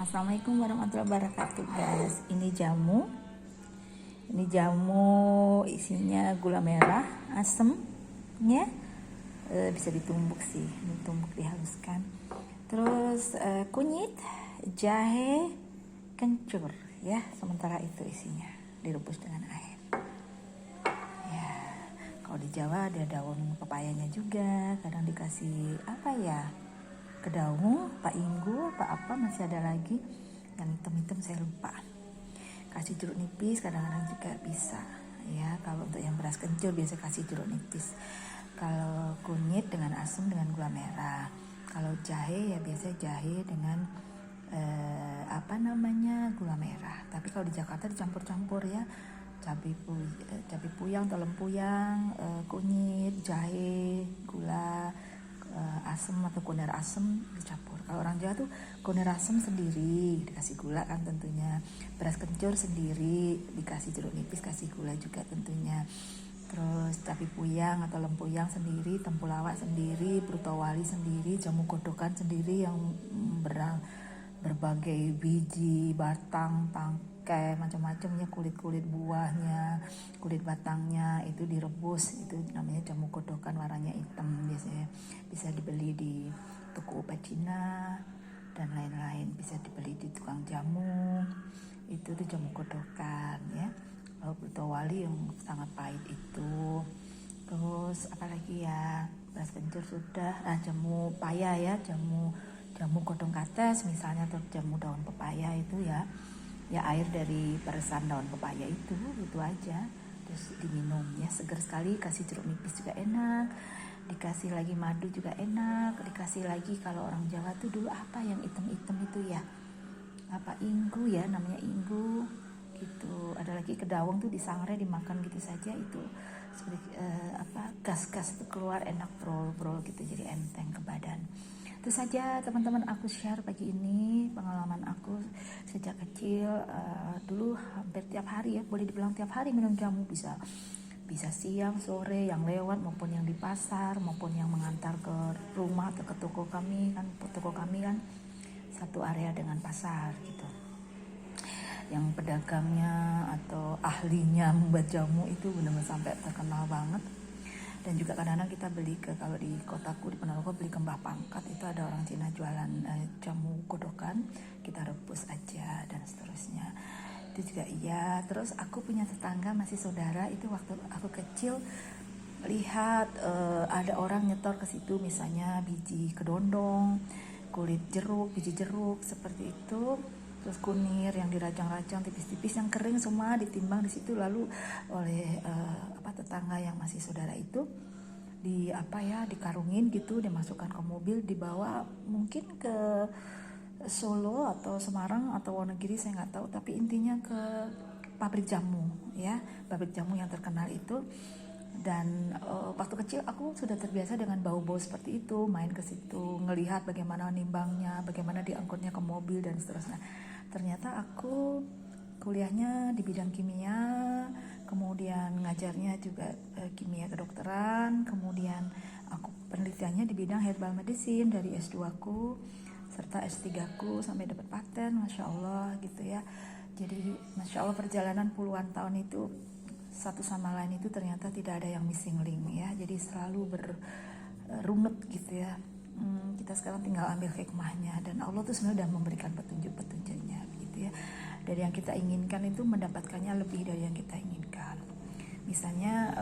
Assalamualaikum warahmatullahi wabarakatuh guys. Ini jamu isinya gula merah, asemnya bisa ditumbuk sih, ditumbuk dihaluskan. Terus kunyit, jahe, kencur ya. Sementara itu isinya direbus dengan air. Ya, kalau di Jawa ada daun pepayanya juga. Kadang dikasih apa ya? Kedaung, Pak Inggu, Pak apa masih ada lagi yang hitam-hitam saya lupa. Kasih jeruk nipis kadang-kadang juga bisa ya. Kalau untuk yang beras kencur biasa kasih jeruk nipis. Kalau kunyit dengan asam dengan gula merah. Kalau jahe ya biasa jahe dengan gula merah. Tapi kalau di Jakarta dicampur-campur ya, cabai puyang, lempuyang, kunyit, jahe, gula, asam atau kunir asam dicampur. Kalau orang Jawa tuh kunir asam sendiri dikasih gula kan tentunya, beras kencur sendiri dikasih jeruk nipis, kasih gula juga tentunya. Terus cabai puyang atau lempuyang sendiri, temulawak sendiri, brutowali sendiri, jamu godokan sendiri yang berbagai biji, batang, tangkai, macam-macam ya, kulit buahnya, kulit batangnya itu direbus, itu namanya jamu godokan, warnanya hitam, biasanya bisa dibeli di toko obat Cina dan lain-lain, bisa dibeli di tukang jamu, itu tuh jamu godokan ya. Lalu brutowali yang sangat pahit itu. Terus apalagi ya, beras kencur sudah, jamu paya ya, jamu godong kates misalnya, atau jamu daun pepaya itu ya air dari peresan daun pepaya itu aja, terus diminum ya, segar sekali. Kasih jeruk nipis juga enak, dikasih lagi madu juga enak, dikasih lagi kalau orang Jawa tuh dulu apa yang hitam-hitam itu ya, apa inggu ya namanya, inggu gitu. Ada lagi kedaung tuh disangrai dimakan gitu saja, itu seperti gas-gas itu keluar, enak, brol gitu, jadi enteng ke badan. Itu saja teman-teman aku share pagi ini pengalaman aku sejak kecil. Dulu hampir tiap hari ya, boleh dibilang tiap hari minum jamu, bisa siang, sore, yang lewat maupun yang di pasar maupun yang mengantar ke rumah atau ke toko kami kan satu area dengan pasar gitu. Yang pedagangnya atau ahlinya membuat jamu itu benar-benar sampai terkenal banget. Dan juga kadang-kadang kita beli kalau di kotaku di Ponorogo beli ke Mbah Pangkat, itu ada orang Cina jualan jamu godokan, kita rebus aja dan seterusnya. Itu juga iya. Terus aku punya tetangga, masih saudara, itu waktu aku kecil lihat ada orang nyetor ke situ misalnya biji kedondong, biji jeruk seperti itu, terus kunir yang dirajang-rajang tipis-tipis yang kering semua ditimbang di situ, lalu oleh tetangga yang masih saudara itu dikarungin gitu, dimasukkan ke mobil, dibawa mungkin ke Solo atau Semarang atau Wonogiri, saya nggak tahu, tapi intinya ke pabrik jamu ya, pabrik jamu yang terkenal itu. Dan waktu kecil aku sudah terbiasa dengan bau-bau seperti itu, main ke situ, ngelihat bagaimana nimbangnya, bagaimana diangkutnya ke mobil dan seterusnya. Ternyata aku kuliahnya di bidang kimia, kemudian ngajarnya juga kimia kedokteran, kemudian aku penelitiannya di bidang herbal medicine dari S2 ku serta S3 ku sampai dapat paten, Masya Allah gitu ya. Jadi Masya Allah perjalanan puluhan tahun itu satu sama lain itu ternyata tidak ada yang missing link ya, jadi selalu berunut gitu ya. Kita sekarang tinggal ambil hikmahnya, dan Allah tuh sebenarnya sudah memberikan petunjuk-petunjuknya gitu ya. Dari yang kita inginkan itu mendapatkannya lebih dari yang kita inginkan. Misalnya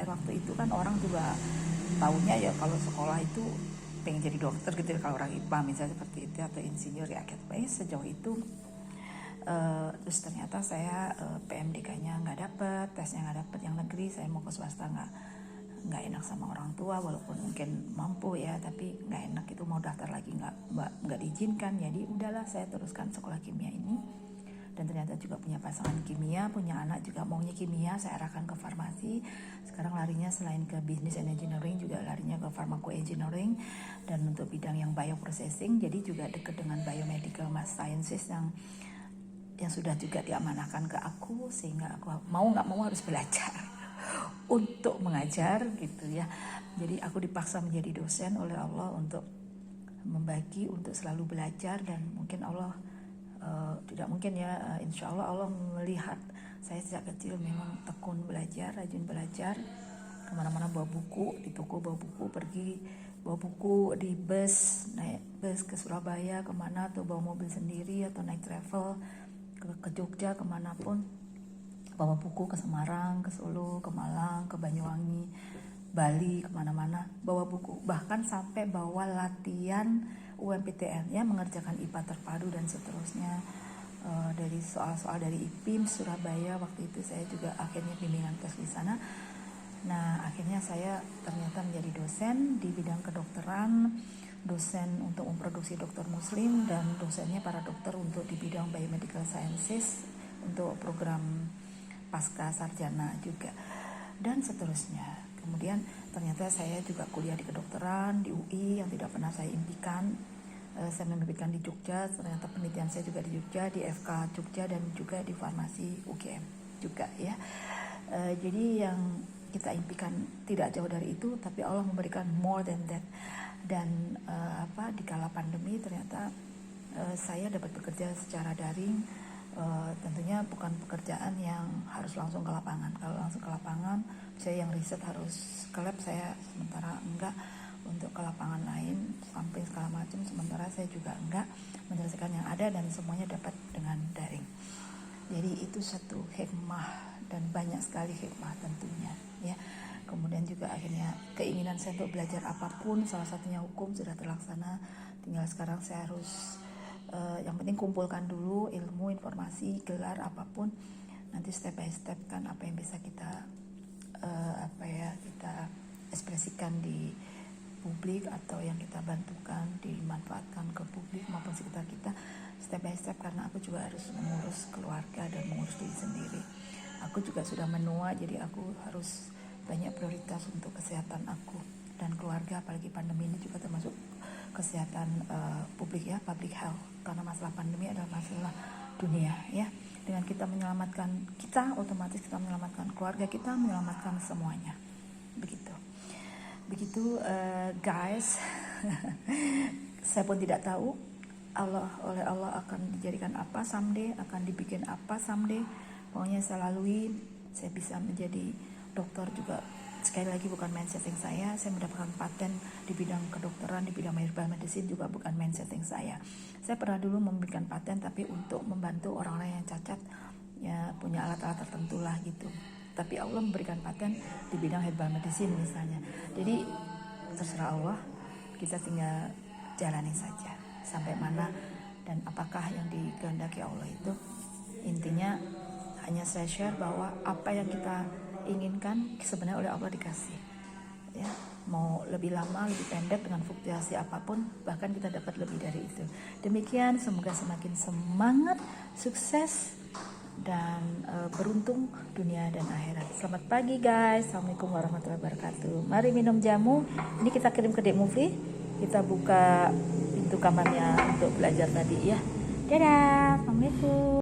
waktu itu kan orang juga taunya ya kalau sekolah itu pengen jadi dokter gitu ya, kalau orang IPA misalnya seperti itu, atau insinyur ya, sejauh itu. Terus ternyata saya PMDK-nya nggak dapet, tesnya nggak dapet yang negeri, saya mau ke swasta nggak enak sama orang tua, walaupun mungkin mampu ya, tapi nggak enak itu, mau daftar lagi nggak diizinkan. Jadi udahlah saya teruskan sekolah kimia ini, dan ternyata juga punya pasangan kimia, punya anak juga maunya kimia, saya arahkan ke farmasi. Sekarang larinya selain ke business and engineering juga larinya ke pharmacoengineering, dan untuk bidang yang bioprocessing, jadi juga dekat dengan biomedical mass sciences yang sudah juga diamanahkan ke aku, sehingga aku mau nggak mau harus belajar untuk mengajar gitu ya. Jadi aku dipaksa menjadi dosen oleh Allah untuk membagi, untuk selalu belajar, dan mungkin Allah tidak mungkin ya, insya Allah melihat saya sejak kecil memang tekun belajar, rajin belajar, kemana-mana bawa buku, di toko bawa buku, pergi bawa buku, di bus, naik bus ke Surabaya kemana, atau bawa mobil sendiri atau naik travel ke Jogja kemanapun, bawa buku, ke Semarang, ke Solo, ke Malang, ke Banyuwangi, Bali, kemana-mana bawa buku, bahkan sampai bawa latihan UMPTN ya, mengerjakan IPA terpadu dan seterusnya. Dari soal-soal dari IPIM Surabaya, waktu itu saya juga akhirnya bimbingan tes di sana. Nah, akhirnya saya ternyata menjadi dosen di bidang kedokteran, dosen untuk memproduksi dokter muslim, dan dosennya para dokter untuk di bidang biomedical sciences untuk program pasca sarjana juga, dan seterusnya. Kemudian ternyata saya juga kuliah di kedokteran di UI yang tidak pernah saya impikan. Saya memimpikan di Jogja, ternyata penelitian saya juga di Jogja, di FK Jogja, dan juga di farmasi UGM juga ya. Jadi yang kita impikan tidak jauh dari itu, tapi Allah memberikan more than that. Dan di kala pandemi ternyata saya dapat bekerja secara daring. Tentunya bukan pekerjaan yang harus langsung ke lapangan. Kalau langsung ke lapangan, saya yang riset harus ke lab, saya sementara enggak. Untuk ke lapangan lain sampai segala macam, sementara saya juga enggak, menyelesaikan yang ada dan semuanya dapat dengan daring. Jadi itu satu hikmah, dan banyak sekali hikmah tentunya ya. Kemudian juga akhirnya keinginan saya untuk belajar apapun, salah satunya hukum, sudah terlaksana. Tinggal sekarang saya harus yang penting kumpulkan dulu ilmu, informasi, gelar apapun, nanti step by step kan apa yang bisa kita kita ekspresikan di publik, atau yang kita bantukan dimanfaatkan ke publik maupun sekitar kita, step by step, karena aku juga harus mengurus keluarga dan mengurus diri sendiri. Aku juga sudah menua, jadi aku harus banyak prioritas untuk kesehatan aku dan keluarga, apalagi pandemi ini juga termasuk kesehatan publik ya, public health, karena masalah pandemi adalah masalah dunia ya. Dengan kita menyelamatkan kita, otomatis kita menyelamatkan keluarga kita, menyelamatkan semuanya. Begitu guys. Saya pun tidak tahu oleh Allah akan dijadikan apa someday, akan dibikin apa someday. Pokoknya saya lalui, saya bisa menjadi dokter juga. Sekali lagi bukan mindsetting saya mendapatkan paten di bidang kedokteran, di bidang herbal medicine juga bukan mindsetting saya. Saya pernah dulu memberikan paten, tapi untuk membantu orang-orang yang cacat, ya punya alat-alat tertentu lah gitu. Tapi Allah memberikan paten di bidang herbal medicine misalnya. Jadi terserah Allah, kita tinggal jalani saja sampai mana dan apakah yang dikehendaki Allah itu. Intinya hanya saya share bahwa apa yang kita inginkan sebenarnya oleh Allah dikasih ya. Mau lebih lama, lebih pendek, dengan fluktuasi apapun, bahkan kita dapat lebih dari itu. Demikian, semoga semakin semangat, sukses, dan beruntung dunia dan akhirat. Selamat pagi guys, assalamualaikum warahmatullahi wabarakatuh. Mari minum jamu. Ini kita kirim ke Dek Mufli. Kita buka pintu kamarnya untuk belajar tadi ya. Dadah, assalamualaikum.